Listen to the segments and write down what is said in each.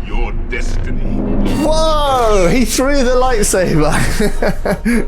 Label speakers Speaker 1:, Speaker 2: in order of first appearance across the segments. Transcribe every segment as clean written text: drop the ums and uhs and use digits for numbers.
Speaker 1: your destiny.
Speaker 2: Whoa! He threw the lightsaber!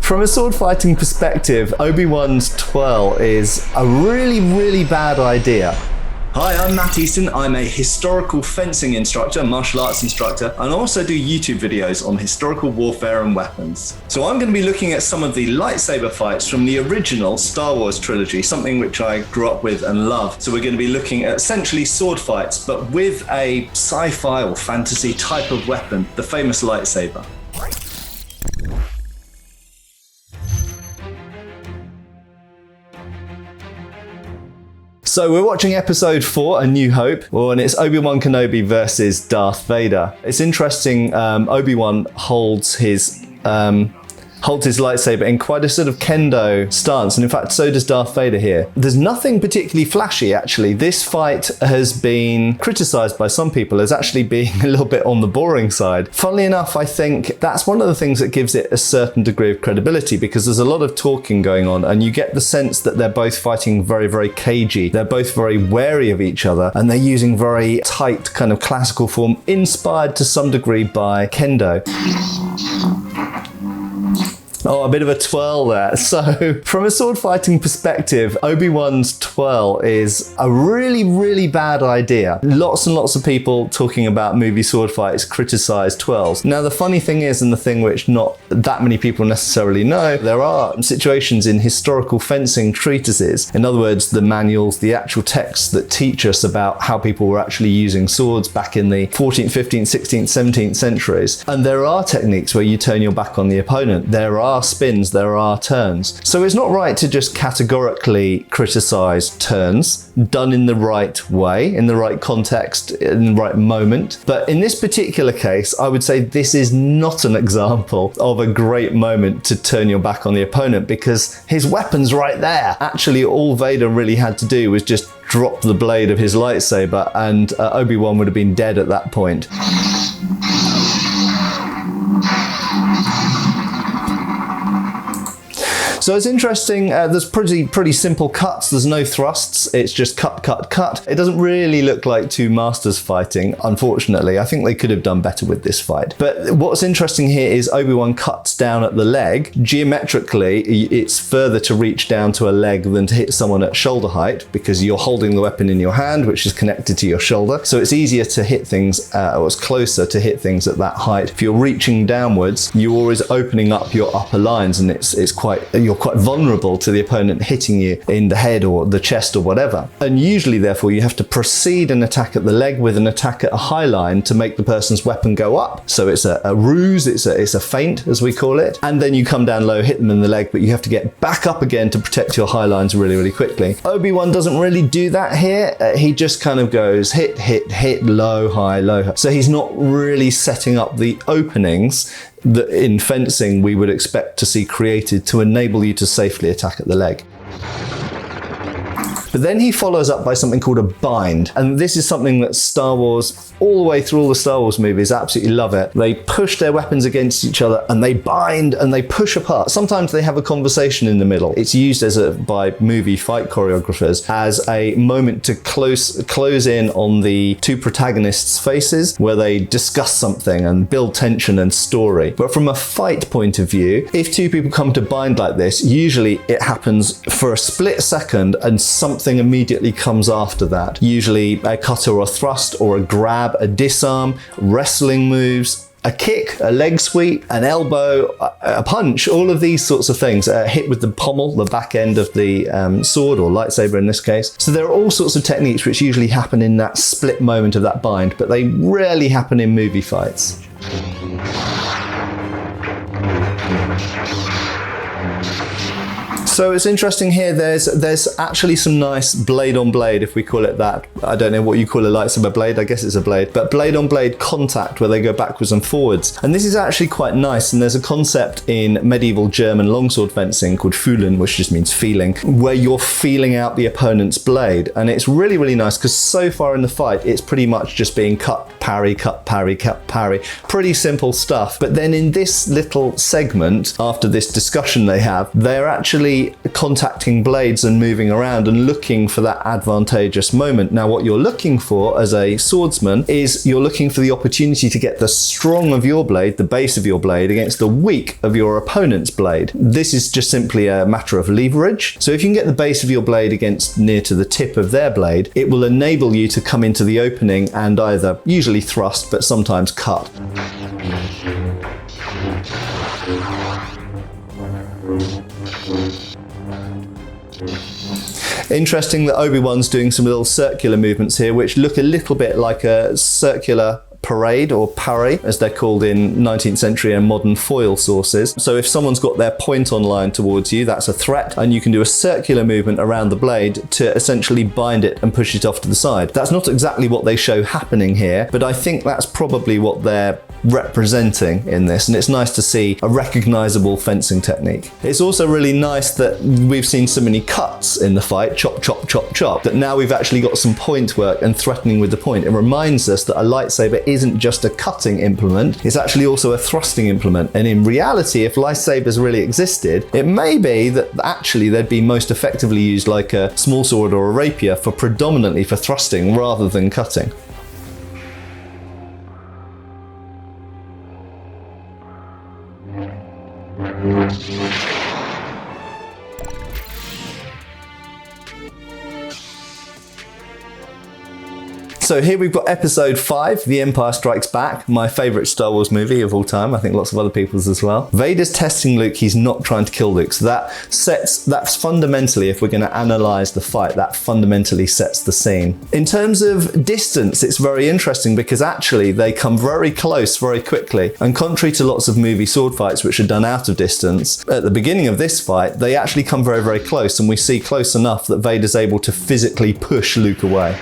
Speaker 2: From a sword fighting perspective, Obi-Wan's twirl is a really, really bad idea. Hi, I'm Matt Easton. I'm a historical fencing instructor, martial arts instructor, and I also do YouTube videos on historical warfare and weapons. So I'm going to be looking at some of the lightsaber fights from the original Star Wars Trilogy, something which I grew up with and love. So we're going to be looking at essentially sword fights, but with a sci-fi or fantasy type of weapon, the famous lightsaber. So we're watching episode 4, A New Hope, and it's Obi-Wan Kenobi versus Darth Vader. It's interesting, Obi-Wan holds his lightsaber in quite a sort of kendo stance, and in fact so does Darth Vader here. There's nothing particularly flashy actually. This fight has been criticised by some people as actually being a little bit on the boring side. Funnily enough, I think that's one of the things that gives it a certain degree of credibility, because there's a lot of talking going on and you get the sense that they're both fighting very, very cagey. They're both very wary of each other and they're using very tight kind of classical form, inspired to some degree by kendo. Oh, a bit of a twirl there. So, from a sword fighting perspective, Obi-Wan's twirl is a really, really bad idea. Lots and lots of people talking about movie sword fights criticize twirls. Now, the funny thing is, and the thing which not that many people necessarily know, there are situations in historical fencing treatises, in other words, the manuals, the actual texts that teach us about how people were actually using swords back in the 14th, 15th, 16th, 17th centuries. And there are techniques where you turn your back on the opponent. There are spins, there are turns. So it's not right to just categorically criticize turns done in the right way, in the right context, in the right moment. But in this particular case, I would say this is not an example of a great moment to turn your back on the opponent, because his weapon's right there. Actually, all Vader really had to do was just drop the blade of his lightsaber and Obi-Wan would have been dead at that point. So it's interesting, there's pretty simple cuts, there's no thrusts, it's just cut, cut, cut. It doesn't really look like two masters fighting, unfortunately. I think they could have done better with this fight. But what's interesting here is Obi-Wan cuts down at the leg. Geometrically, it's further to reach down to a leg than to hit someone at shoulder height, because you're holding the weapon in your hand, which is connected to your shoulder. So it's easier to hit things, or it's closer to hit things at that height. If you're reaching downwards, you're always opening up your upper lines, and you're quite vulnerable to the opponent hitting you in the head or the chest or whatever. And usually, therefore, you have to precede an attack at the leg with an attack at a high line to make the person's weapon go up. So it's a ruse, it's a feint, as we call it. And then you come down low, hit them in the leg, but you have to get back up again to protect your high lines really, really quickly. Obi-Wan doesn't really do that here. He just kind of goes hit, hit, hit, low, high, low, high. So he's not really setting up the openings that in fencing we would expect to see created to enable you to safely attack at the leg. But then he follows up by something called a bind. And this is something that Star Wars, all the way through all the Star Wars movies, absolutely love it. They push their weapons against each other and they bind and they push apart. Sometimes they have a conversation in the middle. It's used by movie fight choreographers as a moment to close in on the two protagonists' faces, where they discuss something and build tension and story. But from a fight point of view, if two people come to bind like this, usually it happens for a split second and something immediately comes after that. Usually a cutter or a thrust or a grab, a disarm, wrestling moves, a kick, a leg sweep, an elbow, a punch, all of these sorts of things. A hit with the pommel, the back end of the sword or lightsaber in this case. So there are all sorts of techniques which usually happen in that split moment of that bind, but they rarely happen in movie fights. So it's interesting here, there's actually some nice blade on blade, if we call it that. I don't know what you call a lightsaber blade, I guess it's a blade, but blade on blade contact where they go backwards and forwards. And this is actually quite nice, and there's a concept in medieval German longsword fencing called fühlen, which just means feeling, where you're feeling out the opponent's blade. And it's really, really nice, because so far in the fight, it's pretty much just being cut parry, cut, parry, cut, parry. Pretty simple stuff. But then in this little segment, after this discussion they have, they're actually contacting blades and moving around and looking for that advantageous moment. Now, what you're looking for as a swordsman is you're looking for the opportunity to get the strong of your blade, the base of your blade, against the weak of your opponent's blade. This is just simply a matter of leverage. So if you can get the base of your blade against near to the tip of their blade, it will enable you to come into the opening and either usually thrust, but sometimes cut. Interesting that Obi-Wan's doing some little circular movements here, which look a little bit like a circular parade or parry, as they're called in 19th century and modern foil sources. So if someone's got their point on line towards you, that's a threat, and you can do a circular movement around the blade to essentially bind it and push it off to the side. That's not exactly what they show happening here, but I think that's probably what they're representing in this, and it's nice to see a recognizable fencing technique. It's also really nice that we've seen so many cuts in the fight, chop, chop, chop, chop, that now we've actually got some point work and threatening with the point. It reminds us that a lightsaber isn't just a cutting implement, it's actually also a thrusting implement. And in reality, if lightsabers really existed, it may be that actually they'd be most effectively used like a small sword or a rapier predominantly for thrusting rather than cutting. So here we've got episode 5, The Empire Strikes Back, my favourite Star Wars movie of all time. I think lots of other people's as well. Vader's testing Luke, he's not trying to kill Luke. So that's fundamentally, if we're going to analyse the fight, that fundamentally sets the scene. In terms of distance, it's very interesting because actually they come very close very quickly. And contrary to lots of movie sword fights which are done out of distance, at the beginning of this fight, they actually come very, very close, and we see close enough that Vader's able to physically push Luke away.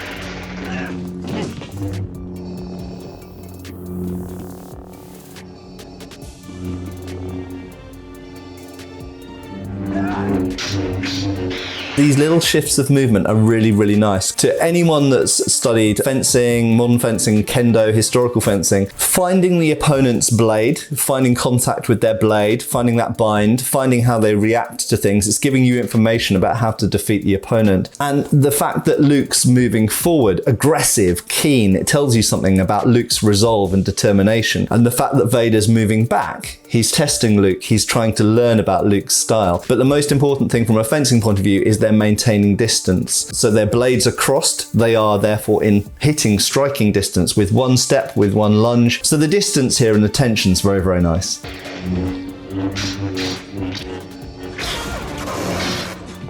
Speaker 2: These little shifts of movement are really, really nice. To anyone that's studied fencing, modern fencing, kendo, historical fencing, finding the opponent's blade, finding contact with their blade, finding that bind, finding how they react to things, it's giving you information about how to defeat the opponent. And the fact that Luke's moving forward, aggressive, keen, it tells you something about Luke's resolve and determination. And the fact that Vader's moving back, he's testing Luke, he's trying to learn about Luke's style. But the most important thing from a fencing point of view is they're maintaining distance. So their blades are crossed, they are therefore in hitting, striking distance with one step, with one lunge. So the distance here and the tension's very, very nice.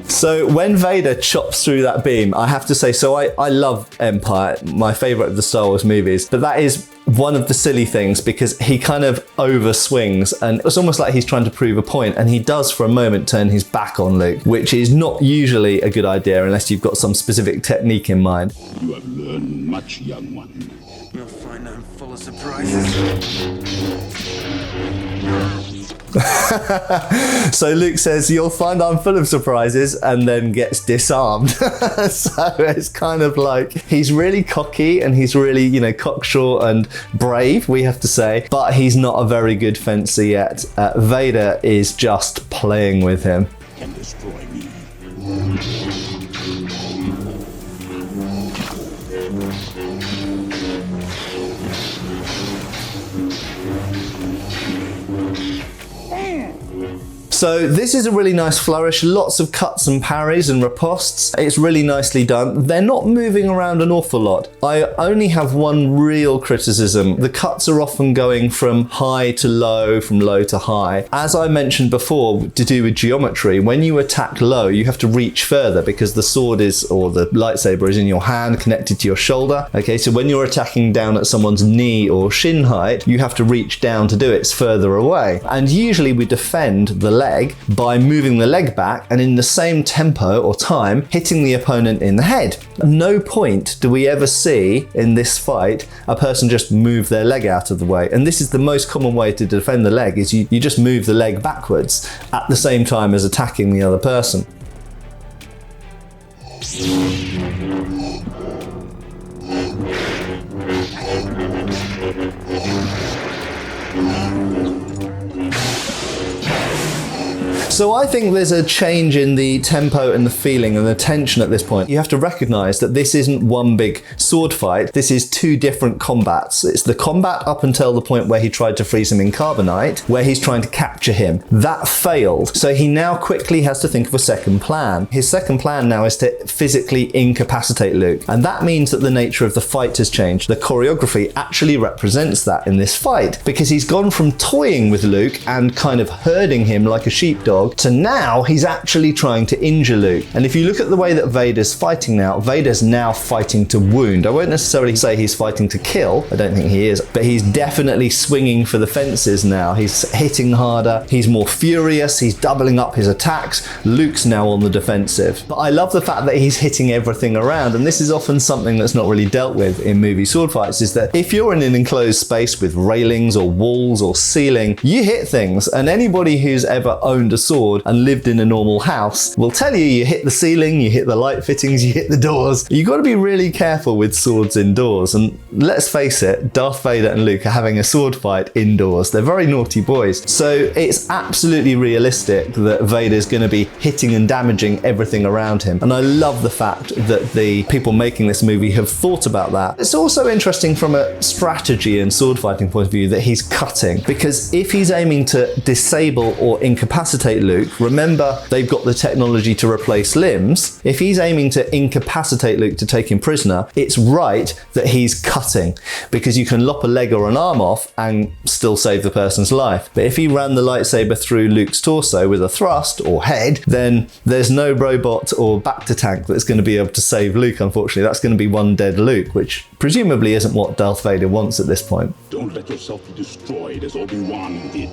Speaker 2: So when Vader chops through that beam, I have to say, so I love Empire, my favourite of the Star Wars movies, but that is one of the silly things because he kind of overswings and it's almost like he's trying to prove a point, and he does for a moment turn his back on Luke, which is not usually a good idea unless you've got some specific technique in mind.
Speaker 1: You have learned much, young one.
Speaker 3: You'll find I'm full of surprises.
Speaker 2: So Luke says, "You'll find I'm full of surprises," and then gets disarmed. So it's kind of like he's really cocky and he's really, cocksure and brave, we have to say, but he's not a very good fencer yet. Vader is just playing with him.
Speaker 1: Can destroy me.
Speaker 2: So this is a really nice flourish, lots of cuts and parries and ripostes. It's really nicely done. They're not moving around an awful lot. I only have one real criticism. The cuts are often going from high to low, from low to high. As I mentioned before, to do with geometry, when you attack low, you have to reach further because the sword or the lightsaber is in your hand, connected to your shoulder. Okay, so when you're attacking down at someone's knee or shin height, you have to reach down to do it. It's further away. And usually we defend the leg by moving the leg back and in the same tempo or time hitting the opponent in the head. At no point do we ever see in this fight a person just move their leg out of the way, and this is the most common way to defend the leg, is you just move the leg backwards at the same time as attacking the other person. So I think there's a change in the tempo and the feeling and the tension at this point. You have to recognize that this isn't one big sword fight. This is two different combats. It's the combat up until the point where he tried to freeze him in carbonite, where he's trying to capture him. That failed. So he now quickly has to think of a second plan. His second plan now is to physically incapacitate Luke. And that means that the nature of the fight has changed. The choreography actually represents that in this fight, because he's gone from toying with Luke and kind of herding him like a sheepdog to now he's actually trying to injure Luke. And if you look at the way that Vader's fighting now, Vader's now fighting to wound. I won't necessarily say he's fighting to kill. I don't think he is, but he's definitely swinging for the fences now. He's hitting harder. He's more furious. He's doubling up his attacks. Luke's now on the defensive. But I love the fact that he's hitting everything around. And this is often something that's not really dealt with in movie sword fights, is that if you're in an enclosed space with railings or walls or ceiling, you hit things. And anybody who's ever owned a sword and lived in a normal house will tell you hit the ceiling, you hit the light fittings, you hit the doors. You've got to be really careful with swords indoors. And let's face it, Darth Vader and Luke are having a sword fight indoors. They're very naughty boys. So it's absolutely realistic that Vader's going to be hitting and damaging everything around him. And I love the fact that the people making this movie have thought about that. It's also interesting from a strategy and sword fighting point of view that he's cutting, because if he's aiming to disable or incapacitate Luke, remember they've got the technology to replace limbs. If he's aiming to incapacitate Luke to take him prisoner, it's right that he's cutting, because you can lop a leg or an arm off and still save the person's life. But if he ran the lightsaber through Luke's torso with a thrust or head, then there's no robot or Bacta tank that's going to be able to save Luke, unfortunately. That's going to be one dead Luke, which presumably isn't what Darth Vader wants at this point.
Speaker 1: Don't let yourself be destroyed as Obi-Wan did.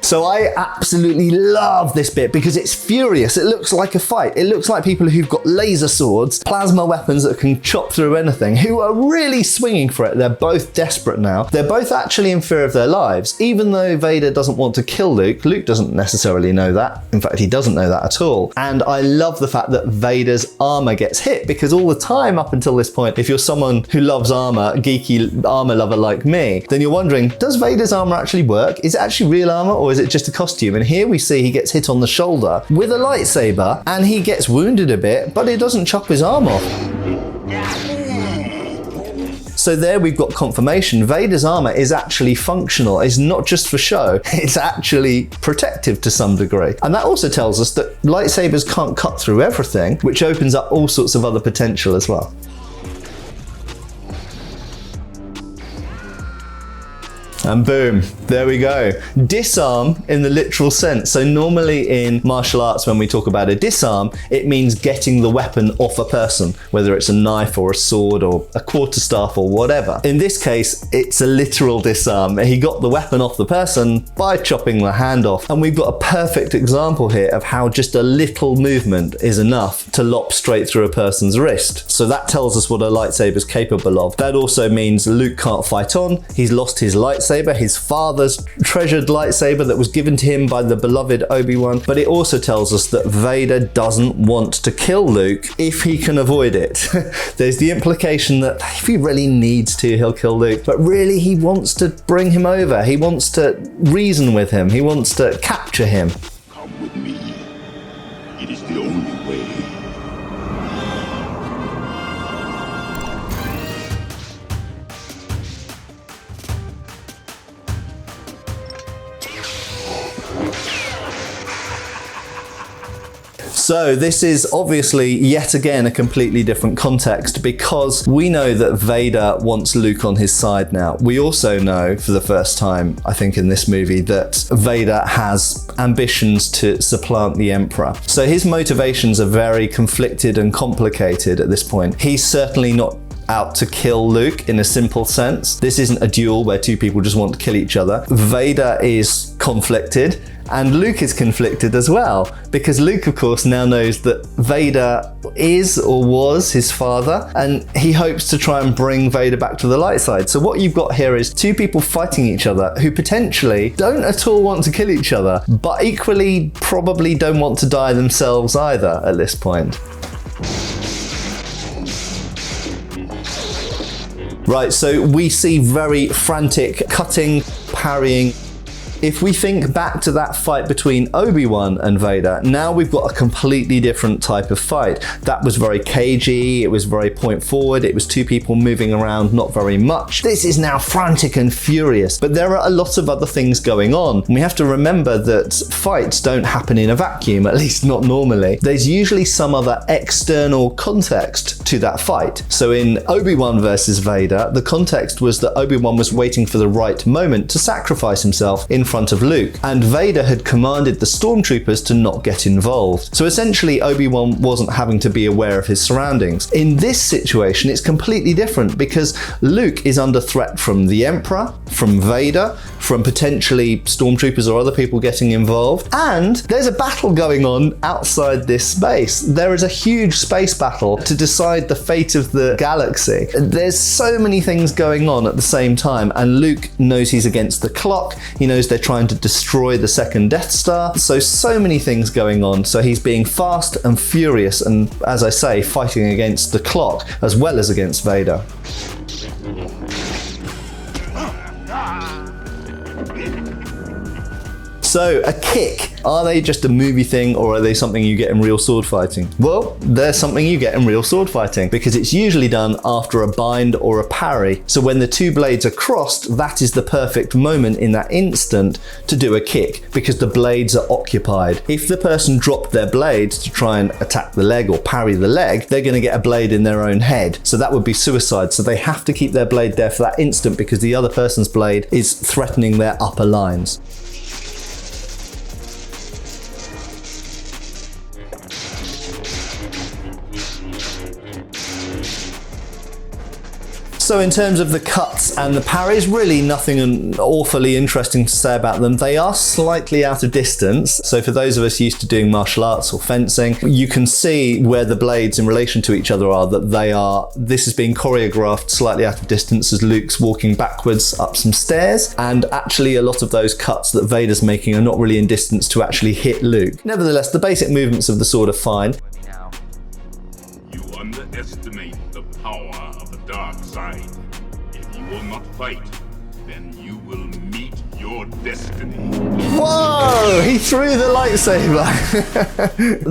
Speaker 2: So I absolutely love this bit because it's furious. It looks like a fight. It looks like people who've got laser swords, plasma weapons that can chop through anything, who are really swinging for it. They're both desperate now. They're both actually in fear of their lives. Even though Vader doesn't want to kill Luke, Luke doesn't necessarily know that. In fact, he doesn't know that at all. And I love the fact that Vader's armor gets hit, because all the time up until this point, if you're someone who loves armor, a geeky armor lover like me, then you're wondering, does Vader's armor actually work? Is it actually real armor, or is it just a costume? And here we see he gets hit on the shoulder with a lightsaber and he gets wounded a bit, but it doesn't chop his arm off. So there we've got confirmation. Vader's armor is actually functional. It's not just for show. It's actually protective to some degree. And that also tells us that lightsabers can't cut through everything, which opens up all sorts of other potential as well. And boom, there we go. Disarm in the literal sense. So normally in martial arts, when we talk about a disarm, it means getting the weapon off a person, whether it's a knife or a sword or a quarterstaff or whatever. In this case, it's a literal disarm. He got the weapon off the person by chopping the hand off. And we've got a perfect example here of how just a little movement is enough to lop straight through a person's wrist. So that tells us what a lightsaber is capable of. That also means Luke can't fight on. He's lost his lightsaber, his father's treasured lightsaber that was given to him by the beloved Obi-Wan. But it also tells us that Vader doesn't want to kill Luke if he can avoid it. There's the implication that if he really needs to, he'll kill Luke. But really, he wants to bring him over. He wants to reason with him. He wants to capture him.
Speaker 1: Come with me. It is the only way.
Speaker 2: So this is obviously yet again a completely different context, because we know that Vader wants Luke on his side now. We also know for the first time, I think in this movie, that Vader has ambitions to supplant the Emperor. So his motivations are very conflicted and complicated at this point. He's certainly not out to kill Luke in a simple sense. This isn't a duel where two people just want to kill each other. Vader is conflicted, and Luke is conflicted as well, because Luke, of course, now knows that Vader is or was his father, and he hopes to try and bring Vader back to the light side. So what you've got here is two people fighting each other who potentially don't at all want to kill each other, but equally probably don't want to die themselves either at this point. Right, so we see very frantic cutting, parrying. If we think back to that fight between Obi-Wan and Vader, now we've got a completely different type of fight. That was very cagey, it was very point forward, it was two people moving around, not very much. This is now frantic and furious, but there are a lot of other things going on. And we have to remember that fights don't happen in a vacuum, at least not normally. There's usually some other external context to that fight. So in Obi-Wan versus Vader, the context was that Obi-Wan was waiting for the right moment to sacrifice himself in front of Luke, and Vader had commanded the stormtroopers to not get involved. So essentially Obi-Wan wasn't having to be aware of his surroundings. In this situation it's completely different because Luke is under threat from the Emperor, from Vader, from potentially stormtroopers or other people getting involved, and there's a battle going on outside this space. There is a huge space battle to decide the fate of the galaxy. There's so many things going on at the same time, and Luke knows he's against the clock. He knows they're trying to destroy the second Death Star. So many things going on. So he's being fast and furious and, as I say, fighting against the clock as well as against Vader. So a kick, are they just a movie thing or are they something you get in real sword fighting? Well, they're something you get in real sword fighting because it's usually done after a bind or a parry. So when the two blades are crossed, that is the perfect moment in that instant to do a kick because the blades are occupied. If the person dropped their blades to try and attack the leg or parry the leg, they're going to get a blade in their own head. So that would be suicide. So they have to keep their blade there for that instant because the other person's blade is threatening their upper lines. So in terms of the cuts and the parries, really nothing awfully interesting to say about them. They are slightly out of distance. So for those of us used to doing martial arts or fencing, you can see where the blades in relation to each other are, this is being choreographed slightly out of distance as Luke's walking backwards up some stairs. And actually a lot of those cuts that Vader's making are not really in distance to actually hit Luke. Nevertheless, the basic movements of the sword are fine.
Speaker 1: You underestimate the power of the dark side. If you will not fight, then you will meet your destiny.
Speaker 2: Whoa! He threw the lightsaber.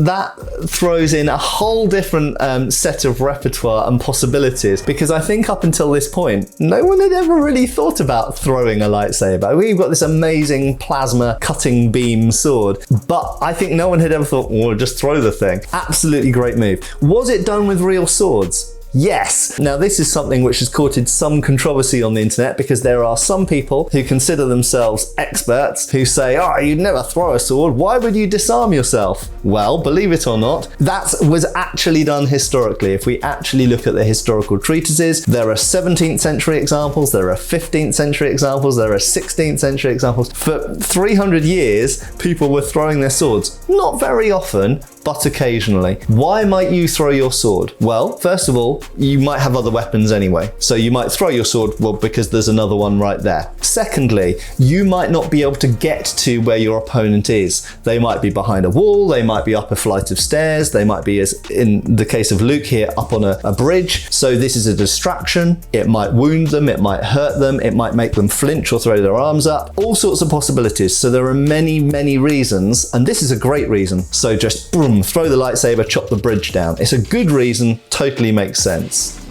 Speaker 2: That throws in a whole different set of repertoire and possibilities because I think up until this point, no one had ever really thought about throwing a lightsaber. We've got this amazing plasma cutting beam sword, but I think no one had ever thought, well, just throw the thing. Absolutely great move. Was it done with real swords? Yes. Now this is something which has courted some controversy on the internet because there are some people who consider themselves experts who say, oh, you'd never throw a sword, why would you disarm yourself? Well, believe it or not, that was actually done historically. If we actually look at the historical treatises, there are 17th century examples, there are 15th century examples, there are 16th century examples. For 300 years, people were throwing their swords. Not very often, but occasionally. Why might you throw your sword? Well, first of all, you might have other weapons anyway. So you might throw your sword, well, because there's another one right there. Secondly, you might not be able to get to where your opponent is. They might be behind a wall, they might be up a flight of stairs, they might be, as in the case of Luke here, up on a bridge. So this is a distraction. It might wound them, it might hurt them, it might make them flinch or throw their arms up. All sorts of possibilities. So there are many, many reasons, and this is a great reason. So just boom, throw the lightsaber, chop the bridge down. It's a good reason, totally makes sense.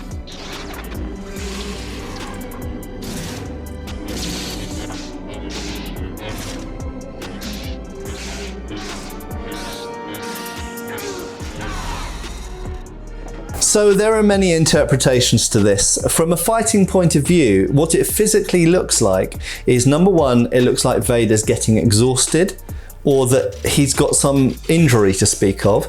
Speaker 2: So there are many interpretations to this. From a fighting point of view, what it physically looks like is, number one, it looks like Vader's getting exhausted, or that he's got some injury to speak of,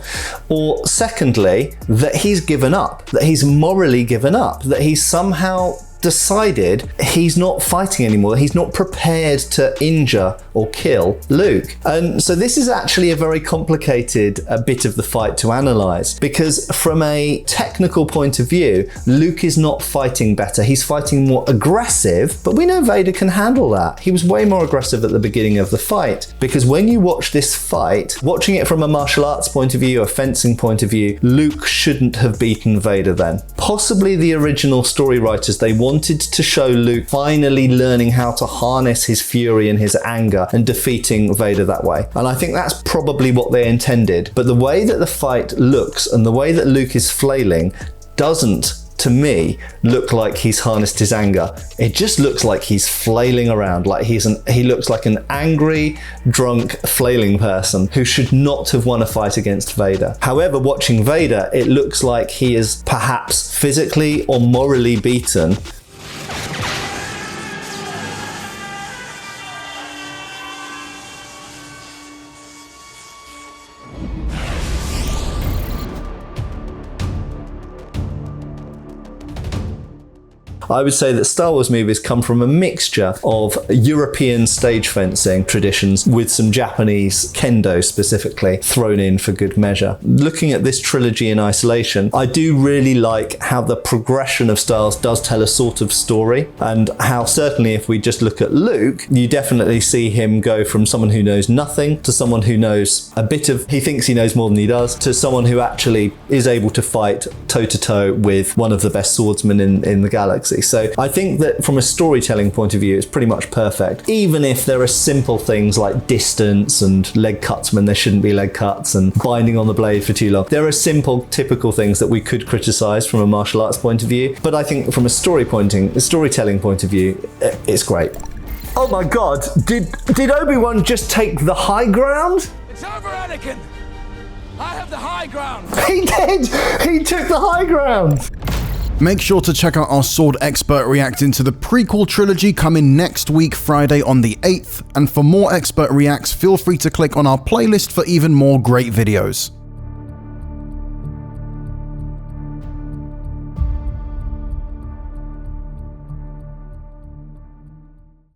Speaker 2: or secondly, that he's given up, that he's morally given up, that he's somehow decided he's not fighting anymore, he's not prepared to injure or kill Luke. And so this is actually a very complicated bit of the fight to analyze, because from a technical point of view, Luke is not fighting better, he's fighting more aggressive, but we know Vader can handle that. He was way more aggressive at the beginning of the fight, because when you watch this fight, watching it from a martial arts point of view, a fencing point of view, Luke shouldn't have beaten Vader then. Possibly the original story writers, they wanted to show Luke finally learning how to harness his fury and his anger and defeating Vader that way. And I think that's probably what they intended. But the way that the fight looks and the way that Luke is flailing doesn't, to me, look like he's harnessed his anger. It just looks like he's flailing around, like he looks like an angry, drunk, flailing person who should not have won a fight against Vader. However, watching Vader, it looks like he is perhaps physically or morally beaten. I would say that Star Wars movies come from a mixture of European stage fencing traditions with some Japanese kendo specifically thrown in for good measure. Looking at this trilogy in isolation, I do really like how the progression of styles does tell a sort of story, and how certainly if we just look at Luke, you definitely see him go from someone who knows nothing to someone who knows a bit of, he thinks he knows more than he does, to someone who actually is able to fight toe-to-toe with one of the best swordsmen in the galaxy. So I think that from a storytelling point of view, it's pretty much perfect. Even if there are simple things like distance and leg cuts when there shouldn't be leg cuts and binding on the blade for too long. There are simple, typical things that we could criticize from a martial arts point of view. But I think from a storytelling point of view, it's great. Oh my God, did Obi-Wan just take the high ground?
Speaker 3: It's over, Anakin! I have the high ground!
Speaker 2: He did! He took the high ground!
Speaker 4: Make sure to check out our sword expert reacting to the prequel trilogy coming next week, Friday on the 8th. And for more expert reacts, feel free to click on our playlist for even more great videos.